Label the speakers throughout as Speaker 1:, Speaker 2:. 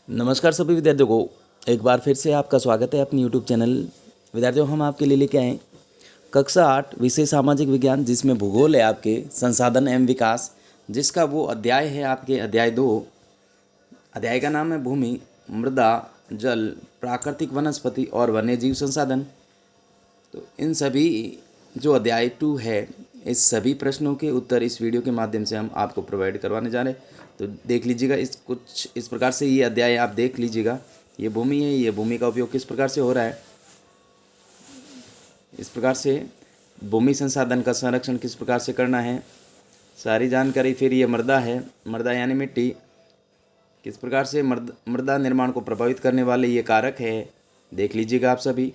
Speaker 1: नमस्कार सभी विद्यार्थियों को एक बार फिर से आपका स्वागत है अपनी यूट्यूब चैनल। विद्यार्थियों, हम आपके लिए लेके आए कक्षा 8 विषय सामाजिक विज्ञान, जिसमें भूगोल है आपके संसाधन एवं विकास, जिसका वो अध्याय है आपके अध्याय 2। अध्याय का नाम है भूमि, मृदा, जल, प्राकृतिक वनस्पति और वन्यजीव संसाधन। तो इन सभी जो अध्याय 2 है, इस सभी प्रश्नों के उत्तर इस वीडियो के माध्यम से हम आपको प्रोवाइड करवाने जा रहे हैं। तो देख लीजिएगा, कुछ इस प्रकार से ये अध्याय आप देख लीजिएगा। ये भूमि है, ये भूमि का उपयोग किस प्रकार से हो रहा है, इस प्रकार से भूमि संसाधन का संरक्षण किस प्रकार से करना है, सारी जानकारी। फिर ये मृदा है, मृदा यानी मिट्टी, किस प्रकार से मृदा निर्माण को प्रभावित करने वाले ये कारक है, देख लीजिएगा आप सभी।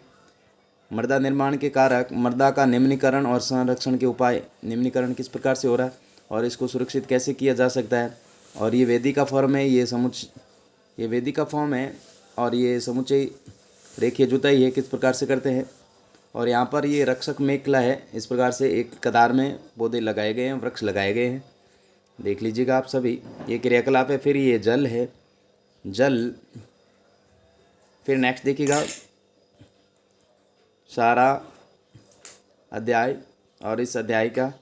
Speaker 1: मृदा निर्माण के कारक, मृदा का निम्नीकरण और संरक्षण के उपाय, निम्नीकरण किस प्रकार से हो रहा है और इसको सुरक्षित कैसे किया जा सकता है। और ये वेदिका फॉर्म है, ये वेदिका फॉर्म है और ये समुच्चय रेखीय जुताई है, किस प्रकार से करते हैं। और यहाँ पर ये रक्षक मेखला है, इस प्रकार से एक कतार में पौधे लगाए गए हैं, वृक्ष लगाए गए हैं, देख लीजिएगा आप सभी। ये क्रियाकलाप है। फिर ये जल है, जल। फिर नेक्स्ट देखिएगा सारा अध्याय, और इस अध्याय का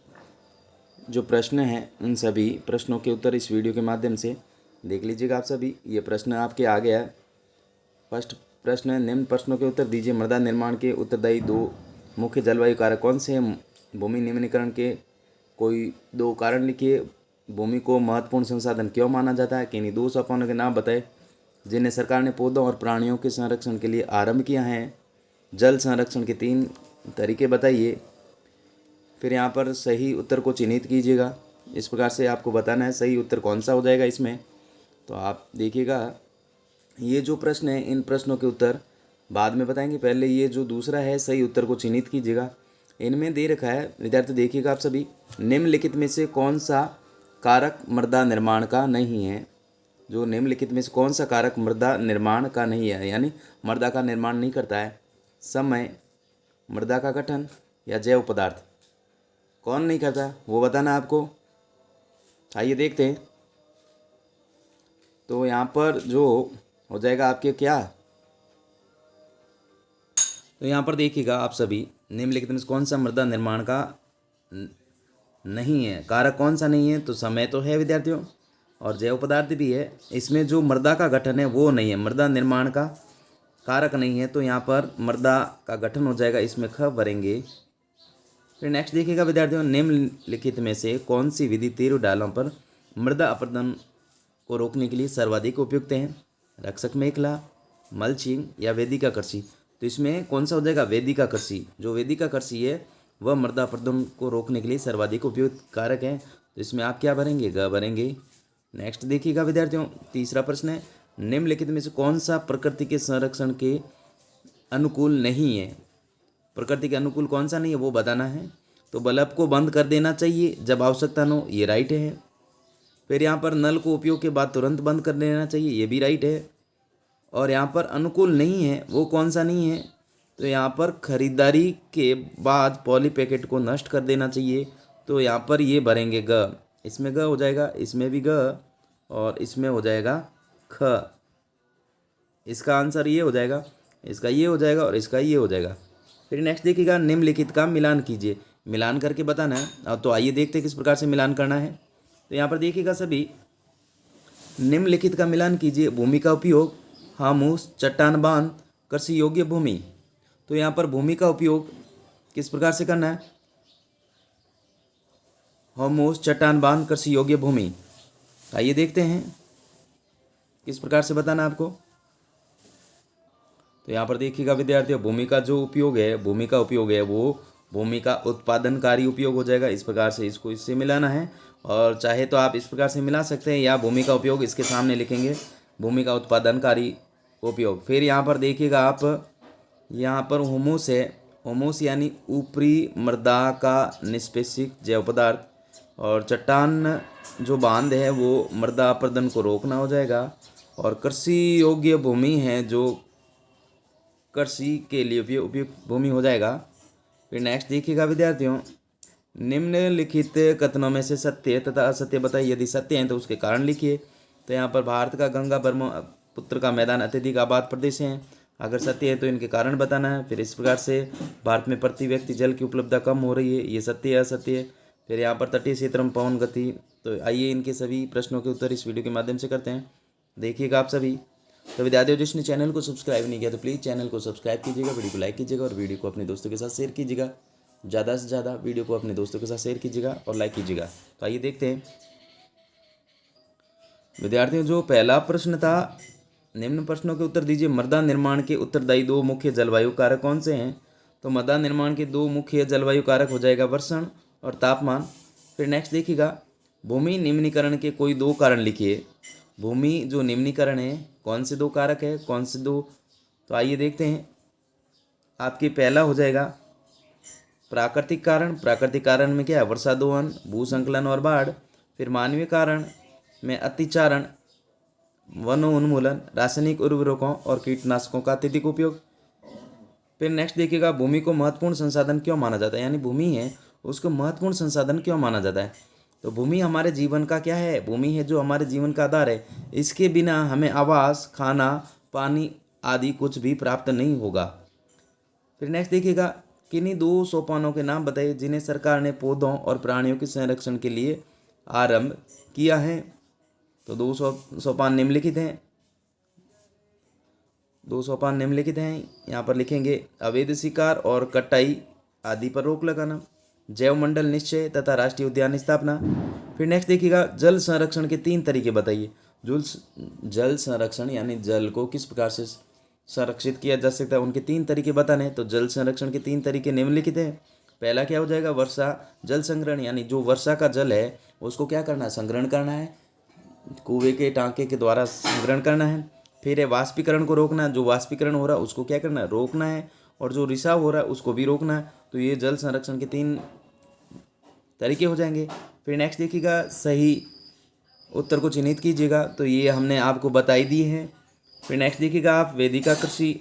Speaker 1: जो प्रश्न है उन सभी प्रश्नों के उत्तर इस वीडियो के माध्यम से देख लीजिएगा आप सभी। ये प्रश्न आपके आ गया है। फर्स्ट प्रश्न है, निम्न प्रश्नों के उत्तर दीजिए। मृदा निर्माण के उत्तरदायी 2 मुख्य जलवायु कारक कौन से हैं? भूमि निम्नीकरण के कोई 2 कारण लिखिए। भूमि को महत्वपूर्ण संसाधन क्यों माना जाता है? किन्हीं 2 सोपानों के नाम बताए जिन्हें सरकार ने पौधों और प्राणियों के संरक्षण के लिए आरंभ किया है। जल संरक्षण के 3 तरीके बताइए। फिर यहाँ पर सही उत्तर को चिन्हित कीजिएगा। इस प्रकार से आपको बताना है सही उत्तर कौन सा हो जाएगा इसमें। तो आप देखिएगा, ये जो प्रश्न है इन प्रश्नों के उत्तर बाद में बताएंगे, पहले ये जो दूसरा है सही उत्तर को चिन्हित कीजिएगा। इनमें दे रखा है विद्यार्थी, देखिएगा आप सभी, निम्नलिखित में से कौन सा कारक मृदा निर्माण का नहीं है। जो निम्नलिखित में से कौन सा कारक मृदा निर्माण का नहीं है, यानी मृदा का निर्माण नहीं करता है। समय, मृदा का गठन या जैव पदार्थ, कौन नहीं करता वो बताना आपको। आइए देखते हैं। तो यहाँ पर जो हो जाएगा आपके क्या, तो यहाँ पर देखिएगा आप सभी, निम्नलिखित में से कौन सा मृदा निर्माण का नहीं है, कारक कौन सा नहीं है। तो समय तो है विद्यार्थियों, और जैव पदार्थ भी है। इसमें जो मृदा का गठन है वो नहीं है, मृदा निर्माण का कारक नहीं है। तो यहाँ पर मृदा का गठन हो जाएगा, इसमें ख भरेंगे। फिर नेक्स्ट देखिएगा विद्यार्थियों, निम्नलिखित में से कौन सी विधि तीव्र ढालों पर मृदा अपरदन को रोकने के लिए सर्वाधिक उपयुक्त है? रक्षक मेखला, मल्चिंग या वेदिका कृषि। तो इसमें कौन सा हो जाएगा? वेदिका कृषि। जो वेदिका कृषि है वह मृदा अपरदन को रोकने के लिए सर्वाधिक उपयुक्त कारक है। तो इसमें आप क्या भरेंगे? ग भरेंगे। नेक्स्ट देखिएगा विद्यार्थियों, तीसरा प्रश्न है, निम्नलिखित में से कौन सा प्रकृति के संरक्षण के अनुकूल नहीं है? प्रकृति के अनुकूल कौन सा नहीं है वो बताना है। तो बल्ब को बंद कर देना चाहिए जब आवश्यकता न हो, ये राइट है। फिर यहाँ पर नल को उपयोग के बाद तुरंत बंद कर देना चाहिए, ये भी राइट है। और यहाँ पर अनुकूल नहीं है वो कौन सा नहीं है? तो यहाँ पर खरीदारी के बाद पॉली पैकेट को नष्ट कर देना चाहिए। तो यहाँ पर ये भरेंगे ग, इसमें ग हो जाएगा, इसमें भी ग, और इसमें हो जाएगा ख। इसका आंसर ये हो जाएगा, इसका ये हो जाएगा और इसका ये हो जाएगा। फिर नेक्स्ट देखिएगा, निम्नलिखित का मिलान कीजिए। मिलान करके बताना है। अब तो आइए देखते हैं किस प्रकार से मिलान करना है। तो यहाँ पर देखिएगा सभी, निम्नलिखित का मिलान कीजिए। भूमि का उपयोग, हामूस, चट्टान बांध, कृषि योग्य भूमि। तो यहाँ पर भूमि का उपयोग किस प्रकार से करना है? हामूस, चट्टान बांध, कृषि योग्य भूमि। आइए देखते हैं किस प्रकार से बताना आपको। तो यहाँ पर देखिएगा विद्यार्थियों, भूमि का जो उपयोग है, भूमि का उपयोग है वो भूमि का उत्पादनकारी उपयोग हो जाएगा। इस प्रकार से इसको इससे मिलाना है, और चाहे तो आप इस प्रकार से मिला सकते हैं, या भूमि का उपयोग इसके सामने लिखेंगे, भूमि का उत्पादनकारी उपयोग। फिर यहाँ पर देखिएगा आप, यहाँ पर हुमुस है, हुमुस यानी ऊपरी मृदा का निष्पेषित जैव पदार्थ। और चट्टान जो बांध है वो मृदा अपरदन को रोकना हो जाएगा। और कृषि योग्य भूमि है जो कृषि के लिए उपयुक्त भूमि हो जाएगा। फिर नेक्स्ट देखिएगा विद्यार्थियों, निम्नलिखित कथनों में से सत्य तथा असत्य बताइए। यदि सत्य है तो उसके कारण लिखिए। तो यहाँ पर भारत का गंगा पुत्र का मैदान अत्यधिक आबाद प्रदेश है, अगर सत्य है तो इनके कारण बताना है। फिर इस प्रकार से भारत में प्रति व्यक्ति जल की उपलब्धता कम हो रही है, ये सत्य है असत्य है। फिर यहाँ पर तटीय क्षेत्र में पवन गति। तो आइए इनके सभी प्रश्नों के उत्तर इस वीडियो के माध्यम से करते हैं, देखिएगा आप सभी। तो विद्यार्थियों, जिसने चैनल को सब्सक्राइब नहीं किया तो प्लीज़ चैनल को सब्सक्राइब कीजिएगा, वीडियो को लाइक कीजिएगा और वीडियो को अपने दोस्तों के साथ शेयर कीजिएगा। ज़्यादा से ज़्यादा वीडियो को अपने दोस्तों के साथ शेयर कीजिएगा और लाइक कीजिएगा। तो आइए देखते हैं विद्यार्थियों, जो पहला प्रश्न था, निम्न प्रश्नों के उत्तर दीजिए। मृदा निर्माण के उत्तरदायी दो मुख्य जलवायु कारक कौन से हैं? तो मृदा निर्माण के दो मुख्य जलवायु कारक हो जाएगा वर्षण और तापमान। फिर नेक्स्ट देखिएगा, भूमि निम्नीकरण के कोई दो कारण लिखिए। भूमि जो निम्नीकरण है, कौन से दो कारक है, कौन से दो? तो आइए देखते हैं। आपके पहला हो जाएगा प्राकृतिक कारण। प्राकृतिक कारण में क्या है? वर्षा दोहन, भूसंकलन और बाढ़। फिर मानवीय कारण में अतिचारण, वनोन्मूलन, रासायनिक उर्वरकों और कीटनाशकों का अत्यधिक उपयोग। फिर नेक्स्ट देखिएगा, भूमि को महत्वपूर्ण संसाधन क्यों माना जाता है? यानी भूमि है उसको महत्वपूर्ण संसाधन क्यों माना जाता है? तो भूमि हमारे जीवन का क्या है? भूमि है जो हमारे जीवन का आधार है। इसके बिना हमें आवास, खाना, पानी आदि कुछ भी प्राप्त नहीं होगा। फिर नेक्स्ट देखिएगा, किन्हीं दो सोपानों के नाम बताइए जिन्हें सरकार ने पौधों और प्राणियों के संरक्षण के लिए आरंभ किया है। तो दो सोपान निम्नलिखित हैं। दो सोपान निम्नलिखित हैं, यहाँ पर लिखेंगे। अवैध शिकार और कटाई आदि पर रोक लगाना, जैव मंडल निश्चय तथा राष्ट्रीय उद्यान स्थापना। फिर नेक्स्ट देखिएगा, जल संरक्षण के 3 तरीके बताइए। जल संरक्षण यानी जल को किस प्रकार से संरक्षित किया जा सकता है, उनके 3 तरीके बताने। तो जल संरक्षण के 3 तरीके निम्नलिखित हैं। पहला क्या हो जाएगा? वर्षा जल संग्रहण, यानी जो वर्षा का जल है उसको क्या करना है? संग्रहण करना है, कुएं के टांके के द्वारा संग्रहण करना है। फिर है वाष्पीकरण को रोकना, जो वाष्पीकरण हो रहा है उसको क्या करना है? रोकना है। और जो रिसाव हो रहा है उसको भी रोकना है। तो ये जल संरक्षण के 3 तरीके हो जाएंगे। फिर नेक्स्ट देखिएगा, सही उत्तर को चिन्हित कीजिएगा। तो ये हमने आपको बताई दी है। फिर नेक्स्ट देखिएगा आप, वेदिका कृषि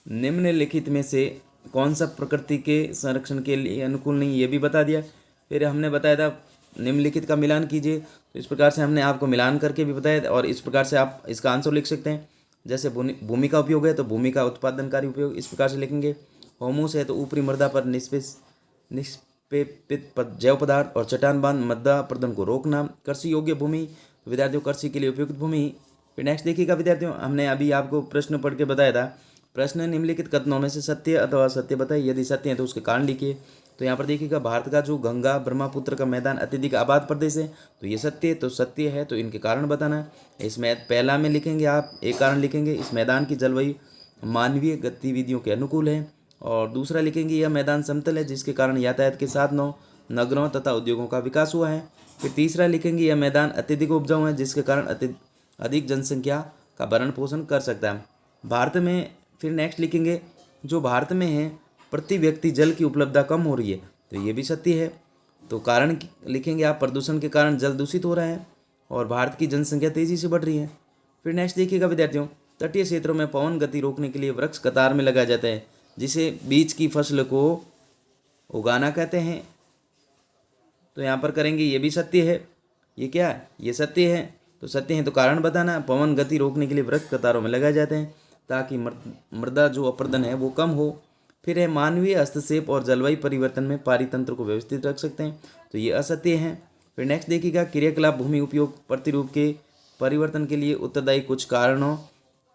Speaker 1: निम्नलिखित में से कौन सा प्रकृति के संरक्षण के लिए अनुकूल नहीं, ये भी बता दिया। फिर हमने बताया था निम्नलिखित का मिलान कीजिए। तो इस प्रकार से हमने आपको मिलान करके भी बताया और इस प्रकार से आप इसका आंसर लिख सकते हैं। जैसे भूमि का उपयोग है तो भूमि का उत्पादनकारी उपयोग इस प्रकार से लिखेंगे। होमोस है तो ऊपरी मृदा पर निष्पेपित जैव पदार्थ और चट्टान बांध मृदा प्रदूषण को रोकना। कृषि योग्य भूमि, विद्यार्थियों कृषि के लिए उपयुक्त भूमि। फिर नेक्स्ट देखिएगा विद्यार्थियों, हमने अभी आपको प्रश्न पढ़ के बताया था। प्रश्न निम्नलिखित कथनों में से सत्य अथवा असत्य बताइए। यदि सत्य है तो उसके कारण लिखिए। तो यहाँ पर देखिएगा, भारत का जो गंगा ब्रह्मपुत्र का मैदान अत्यधिक आबाद प्रदेश है, तो ये सत्य है। तो सत्य है तो इनके कारण बताना है। इसमें पहला में लिखेंगे आप, एक कारण लिखेंगे, इस मैदान की जलवायु मानवीय गतिविधियों के अनुकूल है। और दूसरा लिखेंगे, यह मैदान समतल है जिसके कारण यातायात के साधनों, नगरों तथा उद्योगों का विकास हुआ है। फिर तीसरा लिखेंगे, यह मैदान अत्यधिक उपजाऊ है जिसके कारण अधिक जनसंख्या का भरण पोषण कर सकता है भारत में। फिर नेक्स्ट लिखेंगे, जो भारत में है प्रति व्यक्ति जल की उपलब्धता कम हो रही है, तो ये भी सत्य है। तो कारण लिखेंगे आप, प्रदूषण के कारण जल दूषित हो रहा है और भारत की जनसंख्या तेजी से बढ़ रही है। फिर नेक्स्ट देखिएगा विद्यार्थियों, तटीय क्षेत्रों में पवन गति रोकने के लिए वृक्ष कतार में लगाया जाता है जिसे बीज की फसल को उगाना कहते हैं। तो यहाँ पर करेंगे, ये भी सत्य है। ये क्या है? ये सत्य है। तो सत्य है तो कारण बताना। पवन गति रोकने के लिए वृक्ष कतारों में लगाए जाते हैं ताकि मृदा जो अपरदन है वो कम हो। फिर है मानवीय हस्तक्षेप और जलवायु परिवर्तन में पारितंत्र को व्यवस्थित रख सकते हैं, तो ये असत्य है। फिर नेक्स्ट देखिएगा, क्रियाकलाप भूमि उपयोग प्रतिरूप के परिवर्तन के लिए उत्तरदायी कुछ कारणों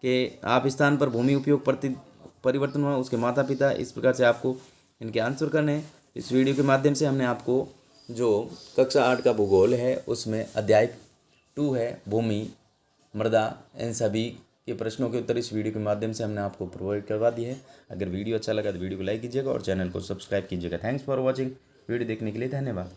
Speaker 1: के आप स्थान पर भूमि उपयोग परिवर्तन हुआ उसके माता पिता। इस प्रकार से आपको इनके आंसर करने हैं। इस वीडियो के माध्यम से हमने आपको जो कक्षा 8 का भूगोल है उसमें अध्याय 2 है भूमि, मृदा, इन सभी के प्रश्नों के उत्तर इस वीडियो के माध्यम से हमने आपको प्रोवाइड करवा दिए है। अगर वीडियो अच्छा लगा तो वीडियो को लाइक कीजिएगा और चैनल को सब्सक्राइब कीजिएगा। Thanks for watching. वीडियो देखने के लिए धन्यवाद।